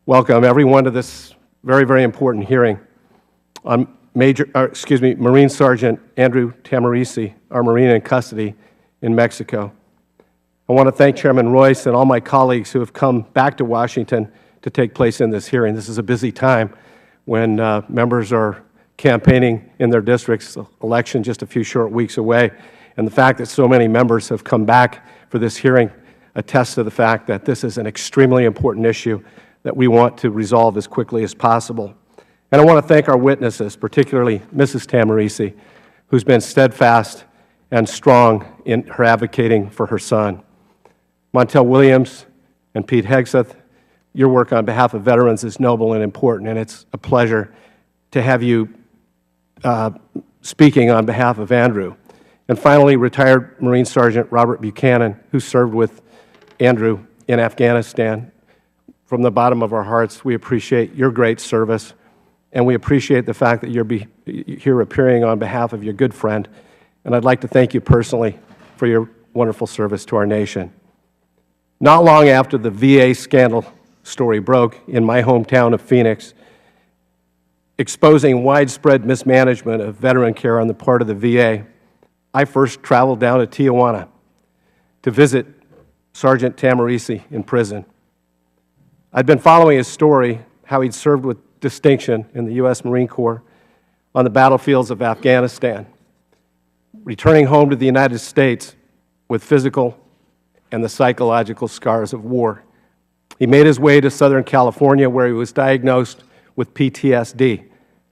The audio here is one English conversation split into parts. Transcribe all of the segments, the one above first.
welcome everyone to this very, very important hearing on Marine Sergeant Andrew Tahmooressi, our Marine in custody in Mexico. I want to thank Chairman Royce and all my colleagues who have come back to Washington to take place in this hearing. This is a busy time when members are campaigning in their districts, election just a few short weeks away, and the fact that so many members have come back for this hearing attests to the fact that this is an extremely important issue that we want to resolve as quickly as possible. And I want to thank our witnesses, particularly Mrs. Tahmooressi, who's been steadfast and strong in her advocating for her son. Montel Williams and Pete Hegseth, your work on behalf of veterans is noble and important, and it's a pleasure to have you speaking on behalf of Andrew. And finally, retired Marine Sergeant Robert Buchanan, who served with Andrew in Afghanistan. From the bottom of our hearts, we appreciate your great service, and we appreciate the fact that you're here appearing on behalf of your good friend. And I'd like to thank you personally for your wonderful service to our nation. Not long after the VA scandal story broke in my hometown of Phoenix, exposing widespread mismanagement of veteran care on the part of the VA, I first traveled down to Tijuana to visit Sergeant Tahmooressi in prison. I'd been following his story, how he'd served with distinction in the U.S. Marine Corps on the battlefields of Afghanistan, returning home to the United States with physical and the psychological scars of war. He made his way to Southern California, where he was diagnosed with PTSD,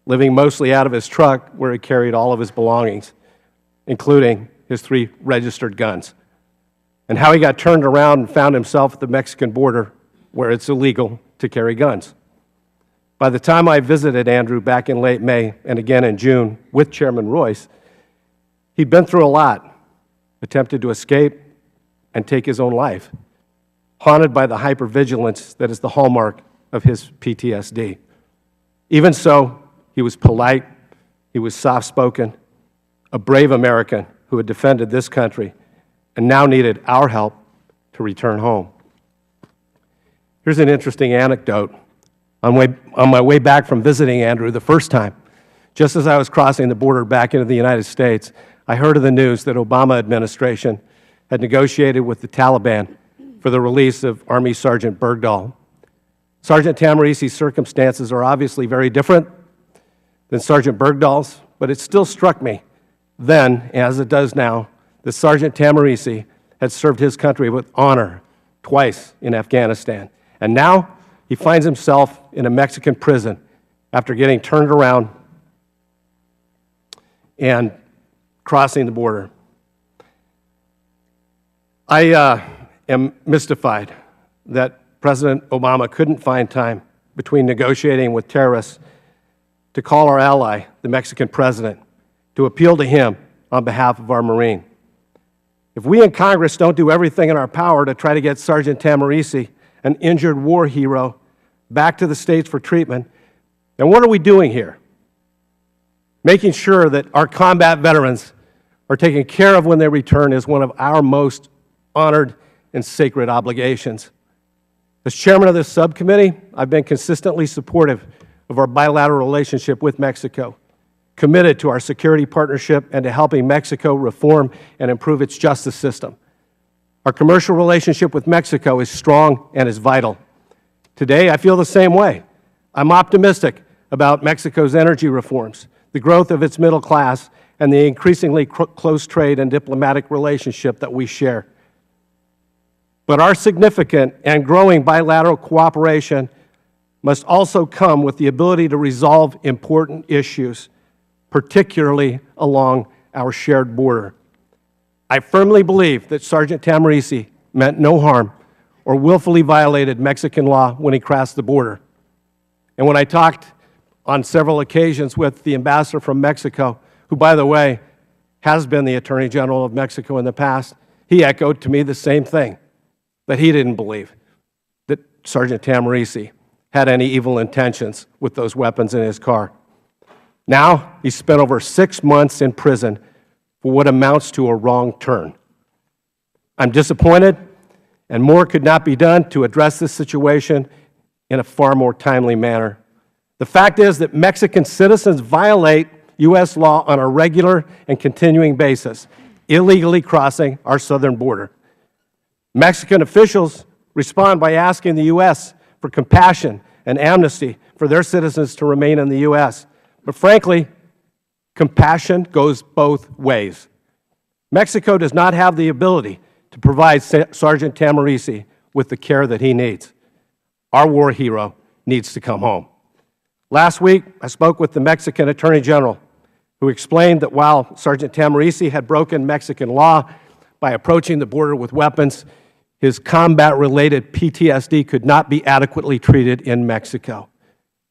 living mostly out of his truck where he carried all of his belongings, including his 3 registered guns, and how he got turned around and found himself at the Mexican border where it's illegal to carry guns. By the time I visited Andrew back in late May and again in June with Chairman Royce, he'd been through a lot, attempted to escape and take his own life, haunted by the hypervigilance that is the hallmark of his PTSD. Even so, he was polite, he was soft-spoken, a brave American who had defended this country and now needed our help to return home. Here's an interesting anecdote. On my way back from visiting Andrew the first time, just as I was crossing the border back into the United States, I heard of the news that Obama administration had negotiated with the Taliban for the release of Army Sergeant Bergdahl. Sergeant Tahmooressy's circumstances are obviously very different than Sergeant Bergdahl's, but it still struck me then, as it does now, that Sergeant Tahmooressi had served his country with honor twice in Afghanistan. And now he finds himself in a Mexican prison after getting turned around and crossing the border. I am mystified that President Obama couldn't find time between negotiating with terrorists to call our ally, the Mexican president, to appeal to him on behalf of our Marine. If we in Congress don't do everything in our power to try to get Sergeant Tahmooressi, an injured war hero, back to the States for treatment, then what are we doing here? Making sure that our combat veterans are taken care of when they return is one of our most honored and sacred obligations. As chairman of this subcommittee, I've been consistently supportive of our bilateral relationship with Mexico, committed to our security partnership and to helping Mexico reform and improve its justice system. Our commercial relationship with Mexico is strong and is vital. Today, I feel the same way. I'm optimistic about Mexico's energy reforms, the growth of its middle class, and the increasingly close trade and diplomatic relationship that we share. But our significant and growing bilateral cooperation must also come with the ability to resolve important issues, particularly along our shared border. I firmly believe that Sergeant Tahmooressi meant no harm or willfully violated Mexican law when he crossed the border. And when I talked on several occasions with the ambassador from Mexico, who, by the way, has been the Attorney General of Mexico in the past, he echoed to me the same thing, that he didn't believe that Sergeant Tahmooressi had any evil intentions with those weapons in his car. Now, he spent over 6 months in prison for what amounts to a wrong turn. I'm disappointed, and more could not be done to address this situation in a far more timely manner. The fact is that Mexican citizens violate U.S. law on a regular and continuing basis, illegally crossing our southern border. Mexican officials respond by asking the U.S. for compassion and amnesty for their citizens to remain in the U.S. But frankly, compassion goes both ways. Mexico does not have the ability to provide Sergeant Tahmooressi with the care that he needs. Our war hero needs to come home. Last week, I spoke with the Mexican Attorney General, who explained that while Sergeant Tahmooressi had broken Mexican law by approaching the border with weapons, his combat-related PTSD could not be adequately treated in Mexico.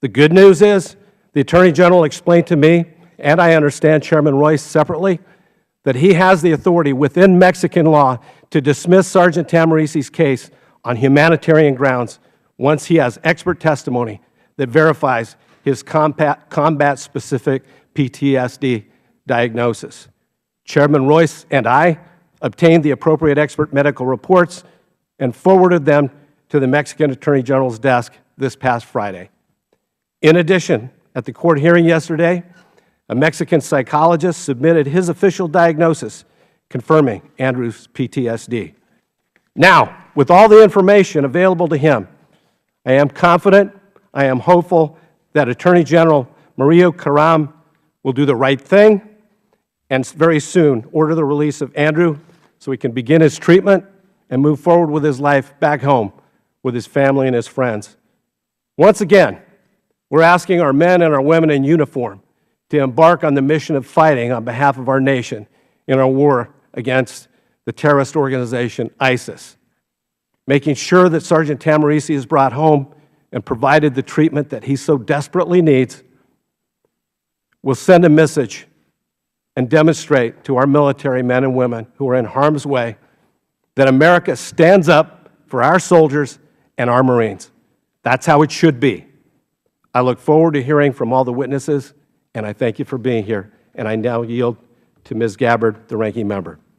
The good news is, the Attorney General explained to me, and I understand Chairman Royce separately, that he has the authority within Mexican law to dismiss Sergeant Tahmooressi case on humanitarian grounds once he has expert testimony that verifies his combat-specific PTSD diagnosis. Chairman Royce and I obtained the appropriate expert medical reports and forwarded them to the Mexican Attorney General's desk this past Friday. In addition, at the court hearing yesterday, a Mexican psychologist submitted his official diagnosis confirming Andrew's PTSD. Now, with all the information available to him, I am confident, I am hopeful that Attorney General Mario Karam will do the right thing and very soon order the release of Andrew so he can begin his treatment and move forward with his life back home with his family and his friends. Once again, we're asking our men and our women in uniform to embark on the mission of fighting on behalf of our nation in our war against the terrorist organization ISIS. Making sure that Sergeant Tahmooressi is brought home and provided the treatment that he so desperately needs will send a message and demonstrate to our military men and women who are in harm's way that America stands up for our soldiers and our Marines. That's how it should be. I look forward to hearing from all the witnesses, and I thank you for being here. And I now yield to Ms. Gabbard, the ranking member.